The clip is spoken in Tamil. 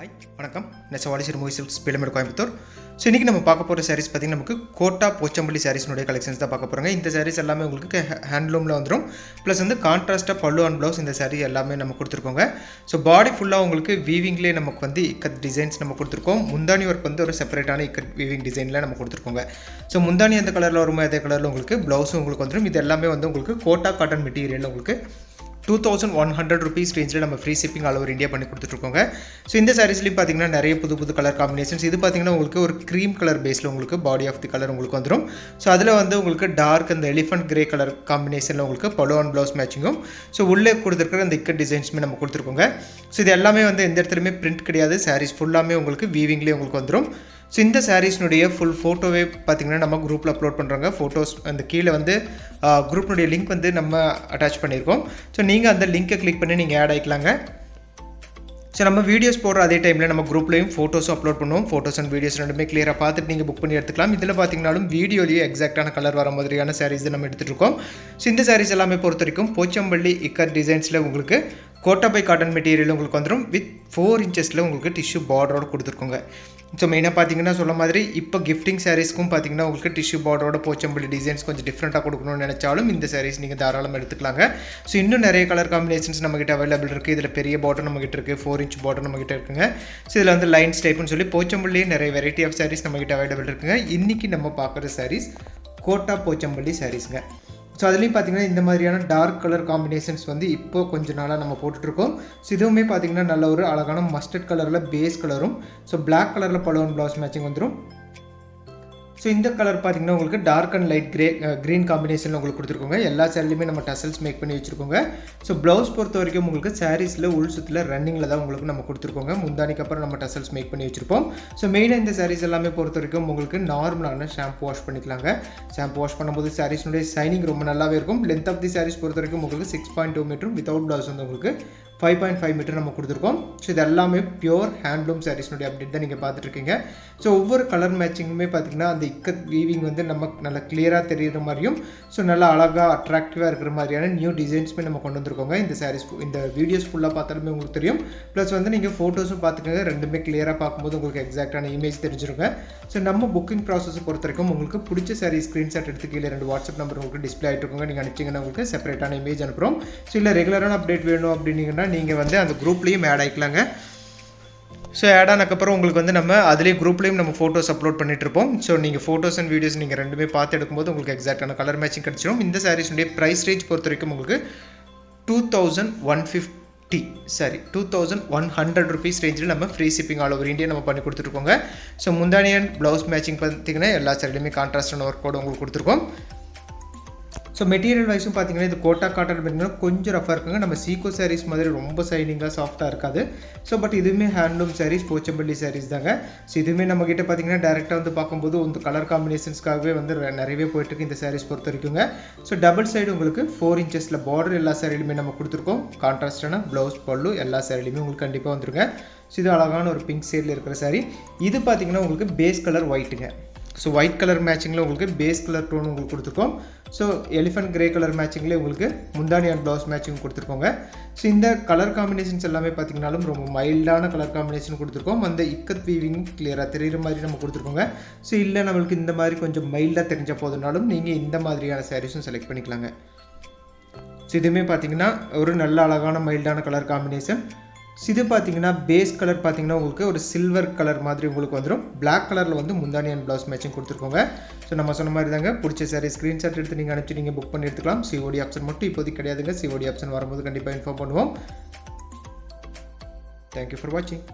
ஹாய் வணக்கம். நெசவாளி சிறுமுகை சில்க்ஸ் பிளமேடு கோயம்புத்தூர். ஸோ இன்றைக்கி நம்ம பார்க்க போகிற சாரீஸ் பார்த்திங்கன்னா நமக்கு கோட்டா போச்சம்பள்ளி சாரீஸ்னுடைய கலெக்ஷன்ஸ் தான் பார்க்க போகிறாங்க. இந்த சாரீஸ் எல்லாமே உங்களுக்கு ஹேண்ட்லூமில் வந்துடும். ப்ளஸ் வந்து கான்ட்ராஸ்ட்டாக பல்லு அண்ட் ப்ளவுஸ் இந்த சாரீ எல்லாமே நம்ம கொடுத்துருக்கோங்க. ஸோ பாடி ஃபுல்லாக உங்களுக்கு வீவிங்லேயே நமக்கு வந்து இக்கத் டிசைன்ஸ் நம்ம கொடுத்துருக்கோம். முந்தானி ஒர்க் வந்து ஒரு செப்பரேட்டான இக்கத் வீவிங் டிசைனில் நம்ம கொடுத்துருக்கோங்க. ஸோ முந்தானி எந்த கலரில் வருமோ அதே கலரில் உங்களுக்கு ப்ளவுஸும் உங்களுக்கு வந்துடும். இது எல்லாமே வந்து உங்களுக்கு கோட்டா காட்டன் மெட்டீரியல் உங்களுக்கு 2100 rupees ரேஞ்சில் நம்ம free shipping all over India பண்ணி கொடுத்துட்ருக்கோங்க. ஸோ இந்த சாரீஸ்லையும் பார்த்தீங்கன்னா நிறைய புது கலர் காம்பினேஷன்ஸ். இது பார்த்தீங்கன்னா உங்களுக்கு ஒரு க்ரீம் கலர் பேஸில் உங்களுக்கு பாடி ஆஃப் தி கலர் உங்களுக்கு வந்துடும். ஸோ அதில் வந்து உங்களுக்கு டார்க் அந்த எலிஃபண்ட் கிரே கலர் காம்பினேஷனில் உங்களுக்கு பலோ அண்ட் ப்ளவுஸ் மேட்சிங்கும் ஸோ உள்ளே கொடுத்துருக்கிற அந்த இக்கட் டிசைன்ஸுமே நம்ம கொடுத்துருக்கோங்க. ஸோ இது எல்லாமே வந்து எந்த இடத்துலையுமே பிரிண்ட் கிடையாது. சாரீஸ் ஃபுல்லாமே உங்களுக்கு வீவிங்லேயே உங்களுக்கு வந்துடும். ஸோ இந்த சாரீஸ்னுடைய ஃபுல் ஃபோட்டோவே பார்த்திங்கன்னா நம்ம குரூப்பில் அப்லோட் பண்ணுறாங்க. ஃபோட்டோஸ் அந்த கீழே வந்து குரூப்னுடைய லிங்க் வந்து நம்ம அட்டாச் பண்ணியிருக்கோம். ஸோ நீங்கள் அந்த லிங்க்கை கிளிக் பண்ணி நீங்கள் ஆட் ஆகிக்கலாங்க. ஸோ நம்ம வீடியோஸ் போடுற அதே டைமில் நம்ம குரூப்லேயும் ஃபோட்டோஸும் அப்லோட் பண்ணுவோம். ஃபோட்டோஸ் அண்ட் வீடியோஸ் ரெண்டுமே கிளியராக பார்த்துட்டு நீங்கள் புக் பண்ணி எடுத்துக்கலாம். இதில் பார்த்தீங்கன்னாலும் வீடியோலேயே எக்ஸாக்டான கலர் வர மாதிரியான சாரீஸ் நம்ம எடுத்துகிட்டு இருக்கோம். ஸோ இந்த சாரீஸ் எல்லாமே பொறுத்த வரைக்கும் போச்சம்பள்ளி இக்கட் டிசைன்ஸில் உங்களுக்கு கோட்டா பை காட்டன் மெட்டீரியல் உங்களுக்கு வந்துடும். வித் 4 inches உங்களுக்கு டிஷ்யூ பார்டரோடு கொடுத்துருக்கோங்க. ஸோ மெயினாக பார்த்தீங்கன்னா சொல்ல மாதிரி இப்போ கிஃப்டிங் சாரீஸ்க்கும் பார்த்தீங்கன்னா உங்களுக்கு டிஷ்யூ பார்டரோட போச்சம்பள்ளி டிசைன்ஸ் கொஞ்சம் டிஃப்ரெண்ட்டாக கொடுக்கணும்னு நினச்சாலும் இந்த சாரீஸ் நீங்கள் தாராளமாக எடுத்துக்கலாங்க. ஸோ இன்னும் நிறைய கலர் காம்பினேஷன்ஸ் நம்மகிட்ட அவைலபிள் இருக்குது. இதில் பெரிய பார்டர் நம்மகிட்ட இருக்குது, 4 inch பார்டர் நம்மகிட்ட இருக்குங்க. ஸோ இதில் வந்து லைன்ஸ் டைப்னு சொல்லி போச்சம்பள்ளியே நிறைய வெரைட்டி ஆஃப் சாரீஸ் நம்மகிட்ட அவைலபிள் இருக்குங்க. இன்றைக்கி நம்ம பார்க்குற சாரீஸ் கோட்டா போச்சம்பள்ளி சாரீஸுங்க. ஸோ அதுலேயும் பார்த்திங்கன்னா இந்த மாதிரியான டார்க் கலர் காம்பினேஷன்ஸ் வந்து இப்போ கொஞ்சம் நாளாக நம்ம போட்டுட்ருக்கோம். ஸோ இதுவுமே பார்த்திங்கன்னா நல்ல ஒரு அழகான மஸ்டர்ட் கலரில் பேஸ் கலரும் ஸோ பிளாக் கலரில் பலோ அண்ட் ப்ளவுஸ் மேட்சிங் வந்துடும். ஸோ இந்த கலர் பார்த்திங்கன்னா உங்களுக்கு டார்க் அண்ட் லைட் க்ரீன் காம்பினேஷனில் உங்களுக்கு கொடுத்துருக்கோங்க. எல்லா சாரிலையுமே நம்ம டசல்ஸ் மேக் பண்ணி வச்சுருக்கோங்க. ஸோ ப்ளவுஸ் பொறுத்த வரைக்கும் உங்களுக்கு சாரீஸில் உள் சுற்றில் ரன்னிங்கில் தான் உங்களுக்கு நம்ம கொடுத்துருக்கோங்க. முந்தானிக்கு அப்புறம் நம்ம டசல்ஸ் மேக் பண்ணி வச்சுருப்போம். ஸோ மெயினாக இந்த சாரீஸ் எல்லாமே பொறுத்த வரைக்கும் உங்களுக்கு நார்மலான ஷாம்பு வாஷ் பண்ணிக்கலாங்க. ஷாம்பு வாஷ் பண்ணும்போது சாரீஸ்னுடைய ஷைனிங் ரொம்ப நல்லாவே இருக்கும். லென்த் ஆஃப் தி சாரீஸ் பொறுத்த வரைக்கும் உங்களுக்கு 6.2 மீட்டரும் வித்தவுட் ப்ளவுஸ் வந்து உங்களுக்கு 5.5 மீட்டர் நம்ம கொடுத்துருக்கோம். ஸோ இது எல்லாமே பியூர் ஹேண்ட்லூம் சாரீஸ்னுடைய அப்டேட் தான் நீங்கள் பார்த்துட்ருக்கீங்க. ஸோ ஒவ்வொரு கலர் மேட்சிங்குமே பார்த்திங்கன்னா அந்த இக்கத் வீவிங் வந்து நமக்கு நல்லா கிளியராக தெரிகிற மாதிரியும் ஸோ நல்லா அழகாக அட்ராக்டிவாக இருக்கிற மாதிரியான நியூ டிசைன்ஸுமே நம்ம கொண்டு வந்திருக்கோங்க. இந்த சாரீஸ் இந்த வீடியோஸ் ஃபுல்லாக பார்த்தாலுமே உங்களுக்கு தெரியும். ப்ளஸ் வந்து நீங்கள் ஃபோட்டோஸும் பார்த்துக்கோங்க. ரெண்டுமே கிளியராக பார்க்கும்போது உங்களுக்கு எக்ஸாக்டான இமேஜ் தெரிஞ்சிருங்க. ஸோ நம்ம புக்கிங் ப்ராசஸ் பொறுத்த வரைக்கும் உங்களுக்கு பிடிச்ச சாரீ ஸ்க்ரீன்ஷாட் எடுத்து கீழே 2 வாட்ஸ்அப் நம்பர் உங்களுக்கு டிஸ்பிளே ஆகிட்டு இருக்கோங்க. நீங்கள் அனுப்பிச்சிங்கன்னா உங்களுக்கு செப்பரேட்டான இமேஜ் அனுப்புகிறோம். ஸோ இல்லை ரெகுலரான அப்டேட் வேணும் அப்படின்னீங்கன்னா நீங்கள் வந்து அந்த குரூப்லேயும் ஆட் ஆகிக்கலாங்க. ஸோ ஆட் ஆனதுக்கப்புறம் உங்களுக்கு வந்து நம்ம அதுலேயே குரூப்லேயும் நம்ம ஃபோட்டோஸ் அப்லோட் பண்ணிட்டுருப்போம். ஸோ நீங்கள் ஃபோட்டோஸ் அண்ட் வீடியோஸ் நீங்கள் ரெண்டுமே பார்த்து எடுக்கும்போது உங்களுக்கு எக்ஸாக்டான கலர் மேட்சிங் கிடச்சிடும். இந்த சாரீஸுடைய ப்ரைஸ் ரேஞ்ச் பொறுத்த வரைக்கும் உங்களுக்கு 2100 rupees ரேஞ்சில் நம்ம free shipping all over India நம்ம பண்ணி கொடுத்துருக்கோங்க. ஸோ முந்தானி அண்ட் ப்ளவுஸ் மேட்சிங் பார்த்திங்கன்னா எல்லா சாரிலையுமே கான்ட்ராஸ்டான ஒர்க் கோடு உங்களுக்கு கொடுத்துருக்கோம். ஸோ மெட்டீரியல் வைஸும் பார்த்திங்கன்னா இது கோட்டா காட்டன் பார்த்தீங்கன்னா கொஞ்சம் ரஃபாக இருக்குங்க. நம்ம சீக்கோ சாரீஸ் மாதிரி ரொம்ப சைனிங்காக சாஃப்ட்டாக இருக்காது. ஸோ பட் இதுவுமே ஹேண்ட்லூம் சாரீஸ் போச்சம்பள்ளி சாரீஸ் தாங்க. ஸோ இதுவுமே நம்மக்கிட்ட பார்த்திங்கன்னா டேரெக்டாக வந்து பார்க்கும்போது இந்த கலர் காம்பினேஷன்ஸ்க்காகவே வந்து நிறையவே போயிட்டுருக்கு இந்த சாரீஸ் பொறுத்த வரைக்குங்க. ஸோ டபுள் சைடு உங்களுக்கு 4 inches பார்டர் எல்லா சாரிலையுமே நம்ம கொடுத்துருக்கோம். கான்ட்ராஸ்டான ப்ளவுஸ் பல்லு எல்லா சாரிலையுமே உங்களுக்கு கண்டிப்பாக வந்துருங்க. ஸோ இது அழகான ஒரு பிங்க் ஷேடில் இருக்கிற சாரீ. இது பார்த்திங்கன்னா உங்களுக்கு பேஸ் கலர் ஒயிட்டுங்க. ஸோ ஒயிட் கலர் மேட்சிங்கில் உங்களுக்கு பேஸ் கலர் டோன் உங்களுக்கு கொடுத்துருக்கோம். ஸோ எலிஃபண்ட் கிரே கலர் மேட்சிங்கில் உங்களுக்கு முந்தானி அண்ட் ப்ளவுஸ் மேட்சிங் கொடுத்துருக்கோங்க. ஸோ இந்த கலர் காம்பினேஷன்ஸ் எல்லாமே பார்த்திங்கனாலும் ரொம்ப மைல்டான கலர் காம்பினேஷன் கொடுத்துருக்கோம். அந்த இக்கத் வீவிங் கிளியராக தெரிகிற மாதிரி நம்ம கொடுத்துருக்கோங்க. ஸோ இல்லை நம்மளுக்கு இந்த மாதிரி கொஞ்சம் மைல்டாக தெரிஞ்ச போதுனாலும் நீங்கள் இந்த மாதிரியான சாரீஸும் செலக்ட் பண்ணிக்கலாங்க. ஸோ இதுவுமே பார்த்திங்கன்னா ஒரு நல்ல அழகான மைல்டான கலர் காம்பினேஷன். இது பார்த்திங்கன்னா பேஸ் கலர் பார்த்திங்கன்னா உங்களுக்கு ஒரு சில்வர் கலர் மாதிரி உங்களுக்கு வந்துடும். பிளாக் கலரில் வந்து முந்தானி அண்ட் ப்ளவுஸ் மேட்சிங் கொடுத்துருக்கோங்க. ஸோ நம்ம சொன்ன மாதிரி தாங்க பிடிச்ச சாரீ ஸ்க்ரீன்ஷாட் எடுத்து நீங்கள் அனுப்பிச்சு நீங்கள் புக் பண்ணி எடுத்துக்கலாம். சிஓடி ஆப்ஷன் மட்டும் இப்போதைக்கு கிடையாதுங்க. சிஓடி ஆப்ஷன் வரும்போது கண்டிப்பாக இன்ஃபார்ம் பண்ணுவோம். தேங்க்யூ ஃபார் வாட்சிங்.